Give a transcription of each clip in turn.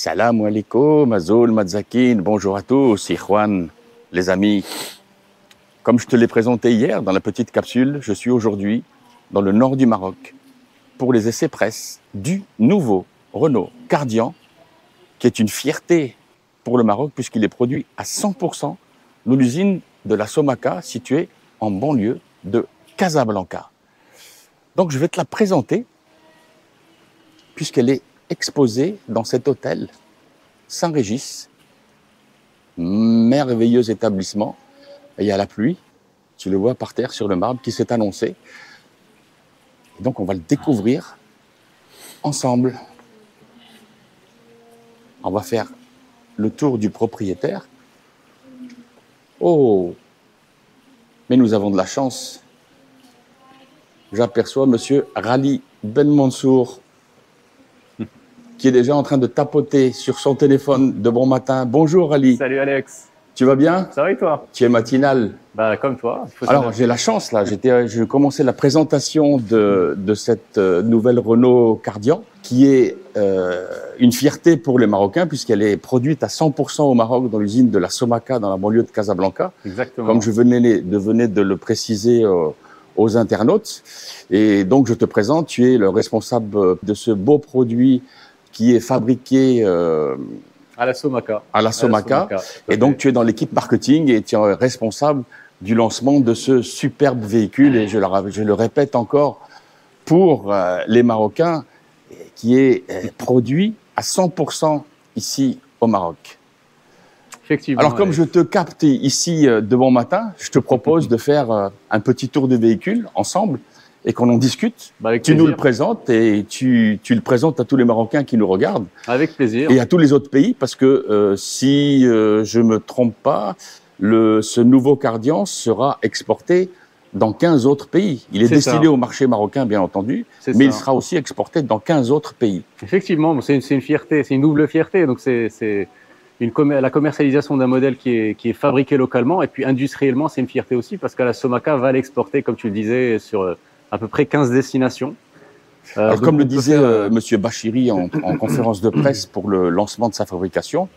Salam alaikum, Azul, Madzakin, bonjour à tous, Ikhwan, les amis. Comme je te l'ai présenté hier dans la petite capsule, je suis aujourd'hui dans le nord du Maroc pour les essais presse du nouveau Renault Kardian, qui est une fierté pour le Maroc puisqu'il est produit à 100% dans l'usine de la Somaka située en banlieue de Casablanca. Donc je vais te la présenter puisqu'elle est exposée dans cet hôtel Saint-Régis, merveilleux établissement. Et il y a la pluie, tu le vois par terre sur le marbre qui s'est annoncé. Et donc on va le découvrir ensemble. On va faire le tour du propriétaire. Oh, mais nous avons de la chance. J'aperçois monsieur Rali Ben Mansour qui est déjà en train de tapoter sur son téléphone de bon matin. Bonjour Rali. Salut Alex. Tu vas bien? Ça va et toi? Tu es matinal. Bah comme toi. Alors j'ai la chance là, je commençais la présentation de cette nouvelle Renault Kardian qui est une fierté pour les Marocains puisqu'elle est produite à 100% au Maroc dans l'usine de la Somaka dans la banlieue de Casablanca. Exactement. Comme je venais de le préciser aux internautes. Et donc je te présente, tu es le responsable de ce beau produit qui est fabriqué à la Somaka. À la Somaka. Et donc, tu es dans l'équipe marketing et tu es responsable du lancement de ce superbe véhicule. Et je le répète encore, pour les Marocains, qui est produit à 100% ici au Maroc. Effectivement. Alors, comme je te capte ici de bon matin, je te propose de faire un petit tour de véhicule ensemble et qu'on en discute. Avec tu plaisir. nous le présentes et tu le présentes à tous les Marocains qui nous regardent. Avec plaisir. Et à tous les autres pays, parce que si je me trompe pas, ce nouveau Kardian sera exporté dans 15 autres pays. Il est destiné au marché marocain, bien entendu, mais il sera aussi exporté dans 15 autres pays. Effectivement, c'est une fierté, c'est une double fierté. Donc c'est la commercialisation d'un modèle qui est fabriqué localement et puis industriellement, c'est une fierté aussi parce que la Somaka va l'exporter, comme tu le disais, sur à peu près 15 destinations. Alors, comme le disait Monsieur Bachiri en conférence de presse pour le lancement de sa fabrication,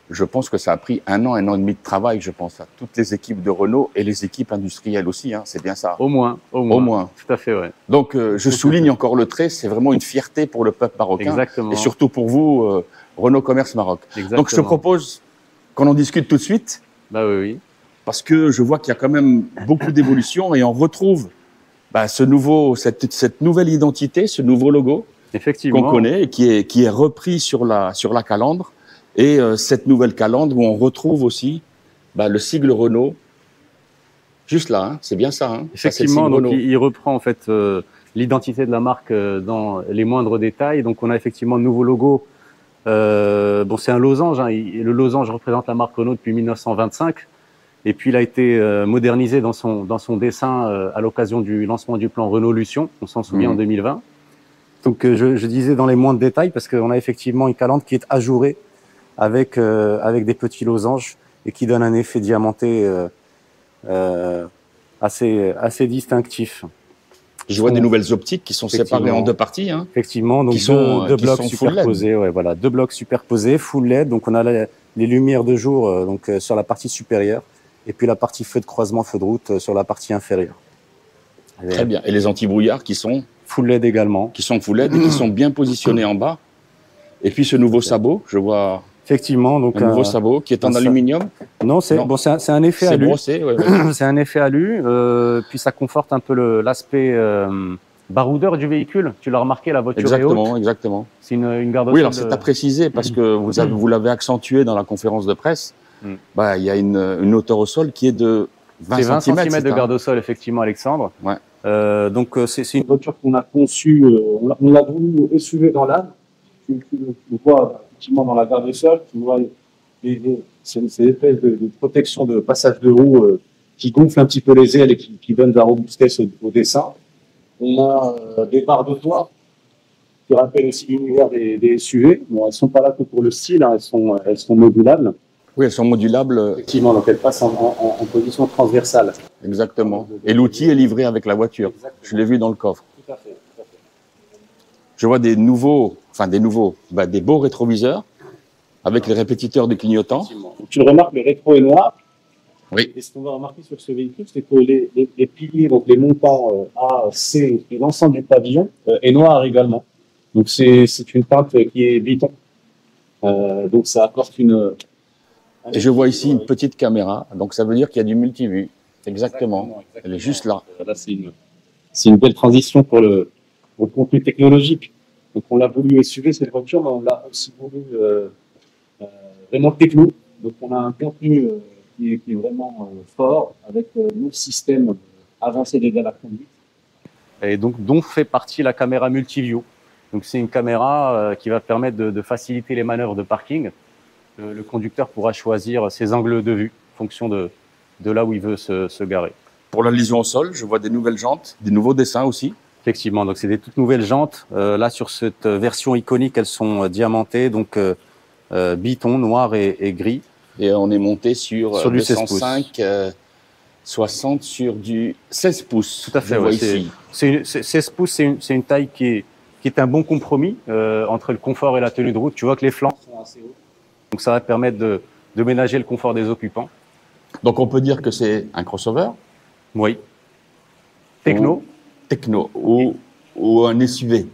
je pense que ça a pris un an et demi de travail, je pense, à toutes les équipes de Renault et les équipes industrielles aussi, hein, c'est bien ça? Au moins. Tout à fait, ouais. Donc, je souligne encore le trait, c'est vraiment une fierté pour le peuple marocain. Exactement. Et surtout pour vous, Renault Commerce Maroc. Exactement. Donc, je te propose qu'on en discute tout de suite. Bah oui. Parce que je vois qu'il y a quand même beaucoup d'évolution et on retrouve cette nouvelle identité, ce nouveau logo qu'on connaît et qui est repris sur la calandre et cette nouvelle calandre où on retrouve aussi le sigle Renault juste là, hein, c'est bien ça. Hein, effectivement, donc il reprend en fait l'identité de la marque dans les moindres détails. Donc on a effectivement un nouveau logo. Bon, c'est un losange. Hein, le losange représente la marque Renault depuis 1925. Et puis, il a été modernisé dans son dessin à l'occasion du lancement du plan Renault-Lution, on s'en souvient, en 2020. Donc, je disais dans les moindres détails, parce qu'on a effectivement une calandre qui est ajourée avec des petits losanges et qui donne un effet diamanté assez distinctif. Je vois des nouvelles optiques qui sont séparées en deux parties. Hein, effectivement, donc deux blocs superposés. Ouais, voilà, deux blocs superposés, full LED. Donc, on a les lumières de jour sur la partie supérieure. Et puis la partie feu de croisement, feu de route sur la partie inférieure. Très bien. Et les anti-brouillards qui sont full LED également. Qui sont full LED et qui sont bien positionnés en bas. Et puis ce nouveau sabot, je vois. Effectivement, donc un nouveau sabot qui est en aluminium. Non, c'est un effet alu. C'est brossé, ouais. C'est un effet alu. Puis ça conforte un peu l'aspect baroudeur du véhicule. Tu l'as remarqué, la voiture est haute. Exactement. C'est une garde. Oui, alors c'est à préciser parce que vous l'avez accentué dans la conférence de presse. Il y a une hauteur au sol qui est de 20 cm de garde au sol, effectivement, Alexandre. Ouais. Donc, c'est une voiture qu'on a conçue, on l'a voulu SUV dans l'âme. Tu le vois effectivement dans la garde au sol, tu vois c'est une espèce de protection de passage de roue qui gonfle un petit peu les ailes et qui donne de la robustesse au dessin. On a des barres de toit qui rappellent aussi l'univers des SUV. Bon, elles ne sont pas là que pour le style, hein, elles sont modulables. Oui, elles sont modulables. Effectivement, donc elles passent en position transversale. Exactement. Et l'outil est livré avec la voiture. Exactement. Je l'ai vu dans le coffre. Tout à fait. Je vois des beaux rétroviseurs avec les répétiteurs de clignotants. Donc, tu le remarques, le rétro est noir. Oui. Et ce qu'on va remarquer sur ce véhicule, c'est que les piliers, donc les montants A, C et l'ensemble du pavillon est noir également. Donc c'est une teinte qui est Biton. Donc ça apporte une... Et je vois ici une petite caméra, donc ça veut dire qu'il y a du multivue. Exactement. Elle est juste là. Là, c'est une belle transition pour le contenu technologique. Donc on l'a voulu SUV cette voiture, mais on l'a aussi voulu vraiment techno. Donc on a un contenu qui est vraiment fort avec nos systèmes avancés déjà à la conduite. Et donc, dont fait partie la caméra multiview. Donc c'est une caméra qui va permettre de faciliter les manœuvres de parking. Le conducteur pourra choisir ses angles de vue en fonction de là où il veut se garer. Pour la liaison au sol, je vois des nouvelles jantes, des nouveaux dessins aussi. Effectivement, donc c'est des toutes nouvelles jantes. Là, sur cette version iconique, elles sont diamantées, donc biton, noir et gris. Et on est monté sur du 16 pouces. 60 sur du 16 pouces. Tout à fait, ouais, 16 pouces, c'est une taille qui est un bon compromis entre le confort et la tenue de route. Tu vois que les flancs sont assez hauts. Donc ça va permettre de ménager le confort des occupants. Donc on peut dire que c'est un crossover? Oui. Techno. Techno ou un SUV?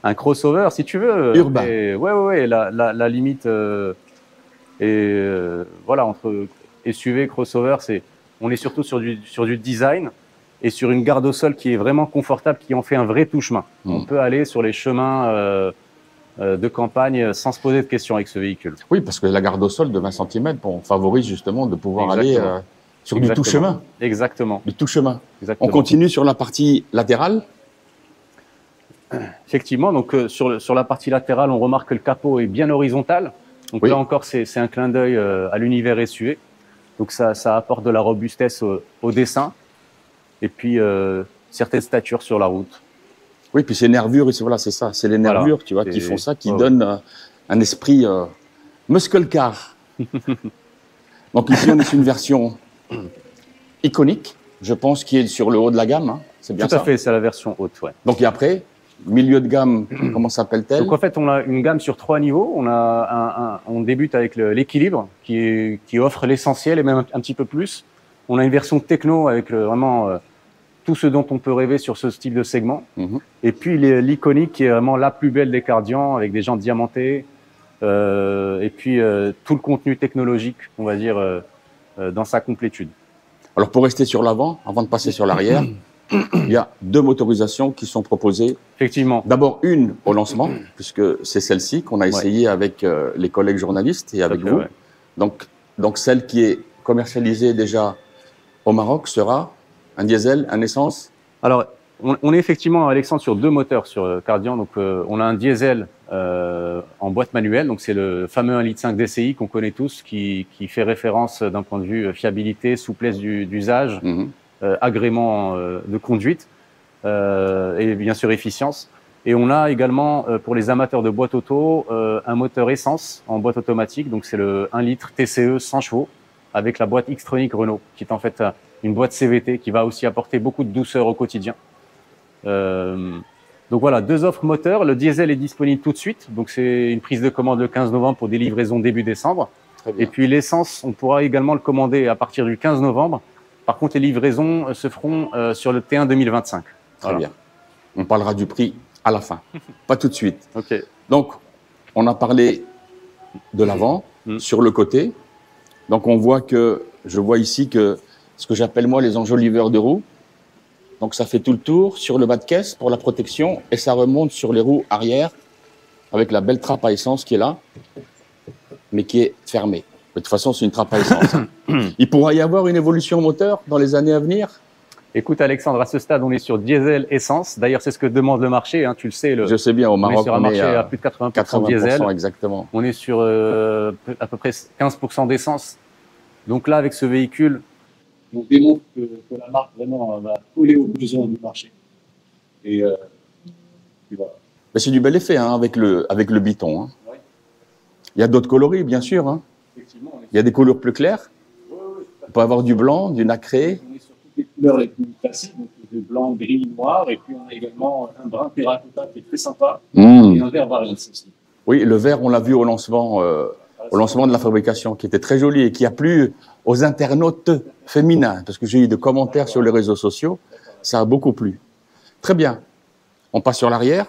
Un crossover, si tu veux. Urbain. Ouais. La limite voilà, entre SUV et crossover, on est surtout sur du design et sur une garde au sol qui est vraiment confortable, qui en fait un vrai touche-main. On peut aller sur les chemins de campagne sans se poser de questions avec ce véhicule. Oui, parce que la garde au sol de 20 cm favorise justement de pouvoir aller sur du tout-chemin. Exactement. Du tout-chemin. Exactement. On continue sur la partie latérale. Effectivement, donc sur la partie latérale, on remarque que le capot est bien horizontal. Donc oui. Là encore, c'est un clin d'œil à l'univers SUV. Donc ça apporte de la robustesse au dessin et puis certaines statures sur la route. Oui, puis ces nervures, voilà, c'est ça, c'est les nervures, voilà, tu vois, qui font ça, qui donnent un esprit muscle car. Donc ici, on est sur une version iconique, je pense, qui est sur le haut de la gamme, hein. C'est bien ça? Tout à fait, c'est la version haute, ouais. Donc et après, milieu de gamme, comment s'appelle-t-elle? Donc en fait, on a une gamme sur 3 niveaux. On débute avec l'équilibre qui offre l'essentiel et même un petit peu plus. On a une version techno avec vraiment tout ce dont on peut rêver sur ce style de segment. Et puis l'iconique qui est vraiment la plus belle des Cardian avec des jantes diamantées et puis tout le contenu technologique, on va dire, dans sa complétude. Alors pour rester sur l'avant, avant de passer sur l'arrière, il y a 2 motorisations qui sont proposées. Effectivement. D'abord une au lancement, puisque c'est celle-ci qu'on a essayé avec les collègues journalistes et avec vous. Ouais. Donc celle qui est commercialisée déjà au Maroc sera un diesel, un essence? Alors, on est effectivement, Alexandre, sur 2 moteurs sur Cardian. Donc, on a un diesel en boîte manuelle. Donc, c'est le fameux 1,5 litre DCI qu'on connaît tous, qui fait référence d'un point de vue fiabilité, souplesse d'usage, agrément de conduite et bien sûr efficience. Et on a également, pour les amateurs de boîte auto, un moteur essence en boîte automatique. Donc, c'est le 1 litre TCE 100 chevaux avec la boîte Xtronic Renault, qui est en fait une boîte CVT qui va aussi apporter beaucoup de douceur au quotidien. Donc voilà, 2 offres moteurs. Le diesel est disponible tout de suite. Donc c'est une prise de commande le 15 novembre pour des livraisons début décembre. Et puis l'essence, on pourra également le commander à partir du 15 novembre. Par contre, les livraisons se feront sur le T1 2025. Très bien. On parlera du prix à la fin, pas tout de suite. Okay. Donc, on a parlé de l'avant, sur le côté. Donc on voit que, je vois ici que ce que j'appelle moi les enjoliveurs de roues. Donc ça fait tout le tour sur le bas de caisse pour la protection et ça remonte sur les roues arrière avec la belle trappe à essence qui est là, mais qui est fermée. De toute façon, c'est une trappe à essence. Il pourra y avoir une évolution moteur dans les années à venir? Écoute Alexandre, à ce stade, on est sur diesel essence. D'ailleurs, c'est ce que demande le marché. Hein, tu le sais. Je sais bien, au Maroc, on est sur un marché à plus de 80% diesel. Exactement. On est sur à peu près 15% d'essence. Donc là, avec ce véhicule, on démontre que la marque vraiment va coller aux besoins du marché. Et voilà. Mais c'est du bel effet hein, avec le biton. Hein. Ouais. Il y a d'autres coloris, bien sûr. Hein. Effectivement, il y a des couleurs plus claires. On peut avoir du blanc, du nacré. On est sur toutes les couleurs les plus classiques, donc du blanc, gris, noir. Et puis on a également un brun terracotta qui est très sympa. Et un vert variant aussi. Oui, le vert, on l'a vu au lancement au lancement de la fabrication, qui était très joli et qui a plu aux internautes féminins, parce que j'ai eu des commentaires sur les réseaux sociaux, ça a beaucoup plu. Très bien. On passe sur l'arrière,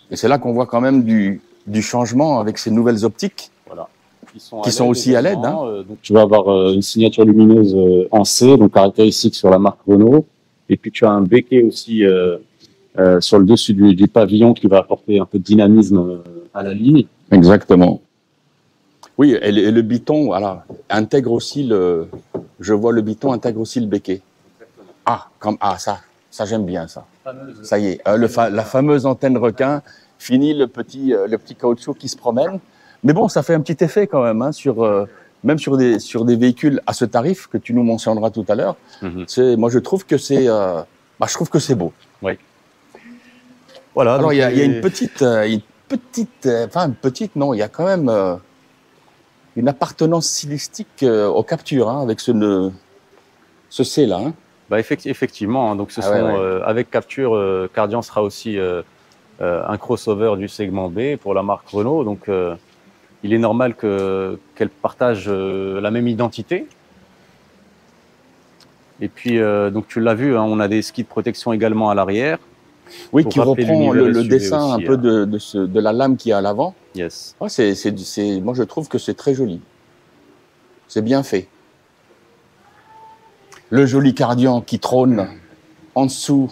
et c'est là qu'on voit quand même du changement avec ces nouvelles optiques. Voilà. Qui sont aussi à LED. Donc tu vas avoir une signature lumineuse en C, donc caractéristique sur la marque Renault. Et puis tu as un béquet aussi sur le dessus du pavillon qui va apporter un peu de dynamisme à la ligne. Exactement. Oui, et le biton, voilà, intègre aussi je vois le biton intègre aussi le béquet. Ça j'aime bien ça. Ça y est, la fameuse antenne requin, fini le petit caoutchouc qui se promène. Mais bon, ça fait un petit effet quand même, hein, même sur des véhicules à ce tarif que tu nous mentionneras tout à l'heure. Moi, je trouve que c'est beau. Oui. Voilà. Alors, il y a une petite, non, il y a quand même une appartenance stylistique aux captures, hein, avec ce C là. Hein. Bah, effectivement, hein, donc avec capture, Cardian sera aussi un crossover du segment B pour la marque Renault. Donc, il est normal qu'elle partage la même identité. Et puis, donc tu l'as vu, hein, on a des skis de protection également à l'arrière. Oui, qui reprend le dessin aussi, un peu de la lame qu'il y a à l'avant. Yes. Ouais, moi, je trouve que c'est très joli. C'est bien fait. Le joli Cardian qui trône en dessous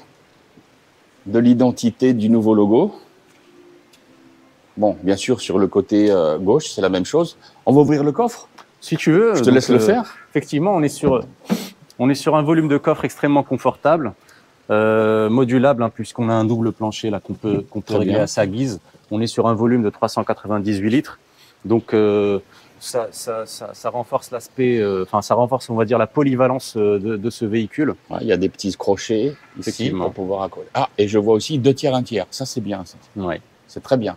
de l'identité du nouveau logo. Bon, bien sûr, sur le côté gauche, c'est la même chose. On va ouvrir le coffre? Si tu veux. Je te laisse le faire. Effectivement, on est sur un volume de coffre extrêmement confortable, modulable, hein, puisqu'on a un double plancher là qu'on peut régler à sa guise. On est sur un volume de 398 litres. Donc, ça renforce l'aspect, ça renforce, on va dire, la polyvalence de ce véhicule. Ouais, il y a des petits crochets ici pour pouvoir accoler. Ah, et je vois aussi 2 tiers, 1 tiers. Ça, c'est bien, ça. Ouais. C'est très bien.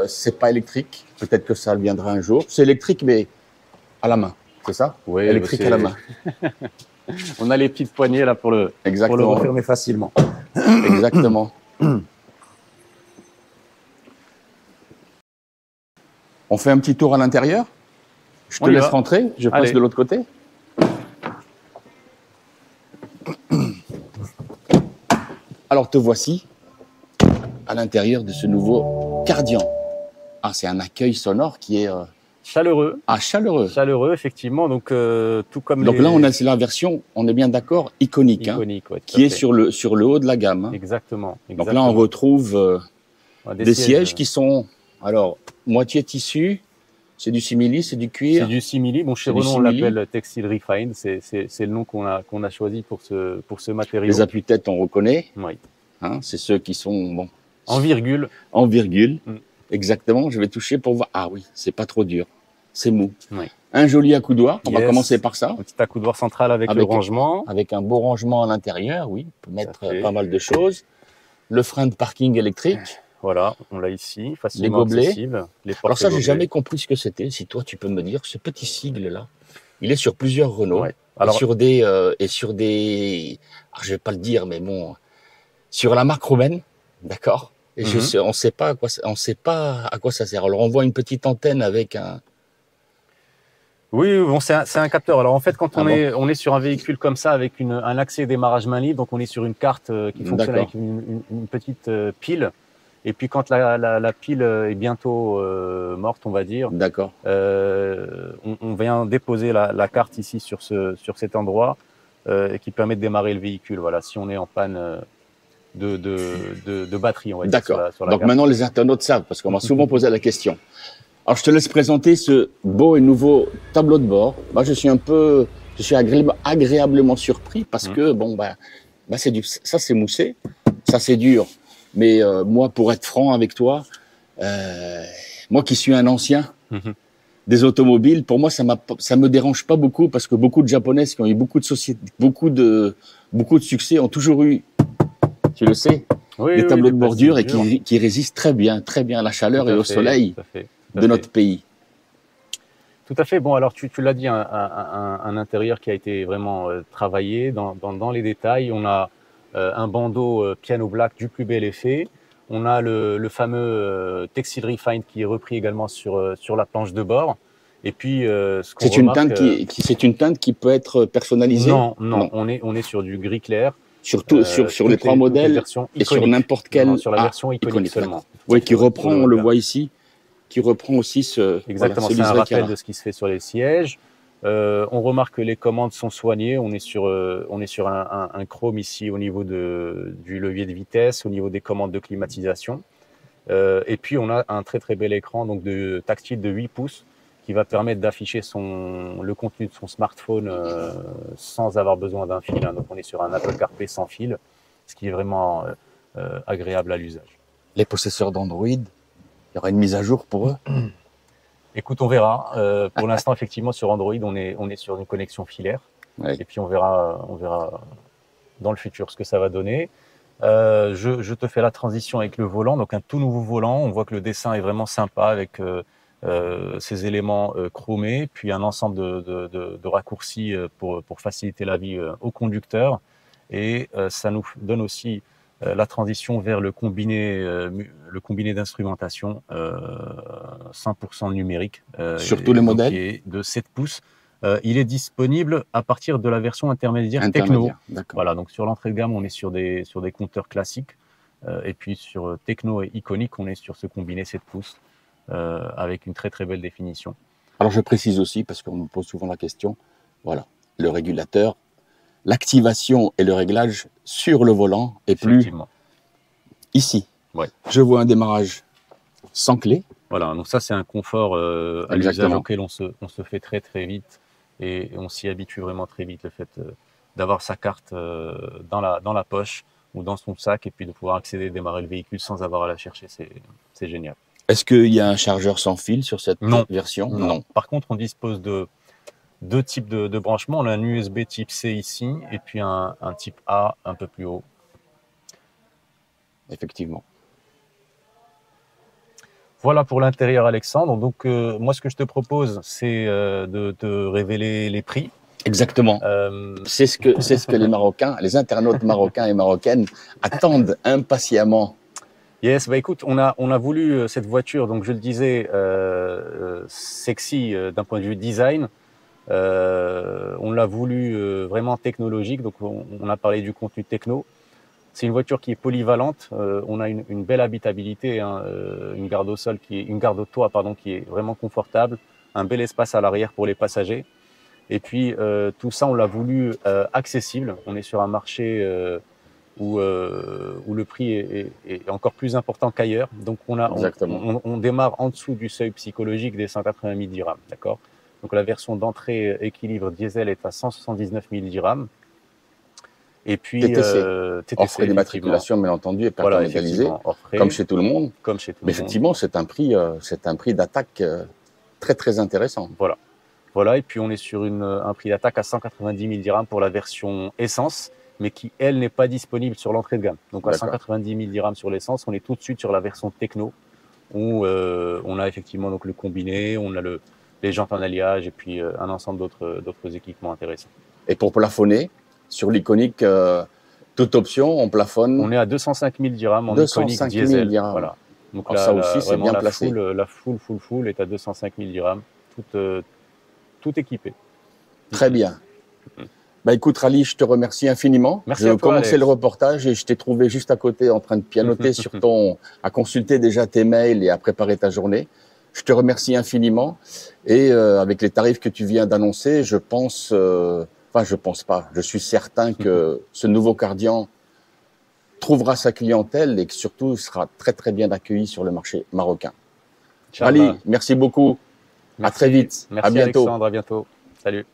C'est pas électrique. Peut-être que ça viendra un jour. C'est électrique, mais à la main. C'est ça? Oui. Électrique à la main. On a les petites poignées là pour le refermer facilement. Exactement. On fait un petit tour à l'intérieur. Je te laisse rentrer. Je passe de l'autre côté. Alors, te voici à l'intérieur de ce nouveau Cardian. Ah, c'est un accueil sonore qui est chaleureux. Ah, chaleureux. Chaleureux, effectivement. Donc, tout comme là, c'est la version, on est bien d'accord, iconique, ouais, qui est sur le haut de la gamme. Hein. Exactement. Donc là, on retrouve des sièges qui sont, alors, moitié tissu. C'est du simili, c'est du cuir. C'est du simili. Bon, chez Renault, on l'appelle Textile Refined. C'est le nom qu'on a choisi pour ce matériau. Les appuis-têtes, on reconnaît. Oui. Hein, c'est ceux qui sont bon. En virgule. En virgule. Exactement. Je vais toucher pour voir. Ah oui, c'est pas trop dur. C'est mou. Oui. Un joli accoudoir. On va commencer par ça. Un petit accoudoir central avec le rangement. Avec un beau rangement à l'intérieur. Oui, on peut mettre pas mal de choses. Le frein de parking électrique. Voilà, on l'a ici, facilement accessible. Alors ça, j'ai jamais compris ce que c'était. Si toi, tu peux me dire, ce petit sigle-là, il est sur plusieurs Renault. Ouais. Alors, sur des, alors, je vais pas le dire, mais bon, sur la marque romaine, d'accord. Et on ne sait pas à quoi ça sert. Alors on voit une petite antenne avec un. Oui, bon, c'est un capteur. Alors en fait, quand on est sur un véhicule comme ça avec un accès démarrage main libre, donc on est sur une carte qui fonctionne avec une petite pile. Et puis quand la pile est bientôt morte, on va dire, d'accord. On vient déposer la carte ici sur cet endroit qui permet de démarrer le véhicule. Voilà, si on est en panne de batterie, on va dire. D'accord. Donc maintenant les internautes savent parce qu'on m'a souvent posé la question. Alors je te laisse présenter ce beau et nouveau tableau de bord. Moi je suis agréablement surpris parce que bon ça c'est moussé, ça c'est dur. Mais moi, pour être franc avec toi, moi qui suis un ancien des automobiles, pour moi, ça me dérange pas beaucoup parce que beaucoup de Japonaises qui ont eu beaucoup de succès ont toujours eu, tu le sais, des tableaux de bordure et qui résistent très bien à la chaleur et au soleil de notre pays. Tout à fait. Bon, alors tu l'as dit, un intérieur qui a été vraiment travaillé dans les détails. On a un bandeau piano black du plus bel effet. On a le fameux Textile Refined qui est repris également sur la planche de bord. Et puis, ce qu'on C'est une remarque, teinte c'est une teinte qui peut être personnalisée? non, on est sur du gris clair. Surtout sur les toutes 3 toutes les modèles versions et sur iconiques. n'importe quelle. Non, sur la version iconique iconique, seulement. d'accord. Oui, qui reprend, on le voit ici, qui reprend aussi Exactement, ce c'est un liseré rappel qu'il y a de ce qui se fait sur les sièges. On remarque que les commandes sont soignées. On est sur un chrome ici au niveau du levier de vitesse, au niveau des commandes de climatisation. Et puis on a un très très bel écran donc tactile de 8 pouces qui va permettre d'afficher le contenu de son smartphone sans avoir besoin d'un fil. Donc on est sur un Apple CarPlay sans fil, ce qui est vraiment agréable à l'usage. Les possesseurs d'Android, il y aura une mise à jour pour eux? Écoute, on verra. Pour l'instant, effectivement, sur Android, on est sur une connexion filaire. Ouais. Et puis on verra dans le futur ce que ça va donner. Je te fais la transition avec le volant, donc un tout nouveau volant. On voit que le dessin est vraiment sympa avec ces éléments chromés, puis un ensemble de raccourcis pour faciliter la vie au conducteur. Et ça nous donne aussi la transition vers le combiné d'instrumentation 100% numérique. Sur tous les modèles? Qui est de 7 pouces. Il est disponible à partir de la version intermédiaire Techno. Voilà, donc sur l'entrée de gamme, on est sur des compteurs classiques. Et puis sur Techno et Iconic, on est sur ce combiné 7 pouces avec une très très belle définition. Alors je précise aussi, parce qu'on me pose souvent la question, voilà, le régulateur, l'activation et le réglage sur le volant et plus ici. Ouais. Je vois un démarrage sans clé. Voilà, donc ça c'est un confort à l'usage auquel on se fait très très vite et on s'y habitue vraiment très vite, le fait d'avoir sa carte dans la poche ou dans son sac et puis de pouvoir accéder et démarrer le véhicule sans avoir à la chercher, c'est génial. Est-ce qu'il y a un chargeur sans fil sur cette version? Non. Par contre, on dispose de deux types de branchements. On a un USB type C ici et puis un type A un peu plus haut. Effectivement. Voilà pour l'intérieur, Alexandre. Donc, moi, ce que je te propose, c'est de te révéler les prix. Exactement. C'est ce que les Marocains, les internautes marocains et marocaines attendent impatiemment. Yes, bah écoute, on a voulu cette voiture, donc je le disais, sexy d'un point de vue design. On l'a voulu vraiment technologique, donc on a parlé du contenu techno. C'est une voiture qui est polyvalente. On a une belle habitabilité, hein, une garde au toit, pardon, qui est vraiment confortable, un bel espace à l'arrière pour les passagers. Et puis tout ça, on l'a voulu accessible. On est sur un marché où le prix est encore plus important qu'ailleurs. Donc on démarre en dessous du seuil psychologique des 180 000 dirhams, d'accord. Donc la version d'entrée équilibre diesel est à 179 000 dirhams. Et puis, TTC, hors frais d'immatriculation, bien entendu, et perte légalisée, comme chez tout le monde. Mais effectivement, c'est un prix d'attaque très, très intéressant. Voilà, et puis on est sur un prix d'attaque à 190 000 dirhams pour la version essence, mais qui, elle, n'est pas disponible sur l'entrée de gamme. Donc à 190 000 dirhams sur l'essence, on est tout de suite sur la version techno, où on a effectivement donc, le combiné, on a les jantes en alliage, et puis un ensemble d'autres équipements intéressants. Et pour plafonner, sur l'Iconic, toute option, on plafonne. On est à 205 000 dirhams en Iconic diesel. Voilà. Donc alors ça aussi, c'est bien placé. La full est à 205 000 dirhams, tout équipé. Très bien. Bah écoute, Rally, je te remercie infiniment. Merci à toi, commencer le reportage et je t'ai trouvé juste à côté en train de pianoter à consulter déjà tes mails et à préparer ta journée. Je te remercie infiniment. Et avec les tarifs que tu viens d'annoncer, je pense pas. Je suis certain que ce nouveau Kardian trouvera sa clientèle et que surtout sera très très bien accueilli sur le marché marocain. Ali, merci beaucoup. Merci. À très vite. Merci à bientôt. Alexandre, à bientôt. Salut.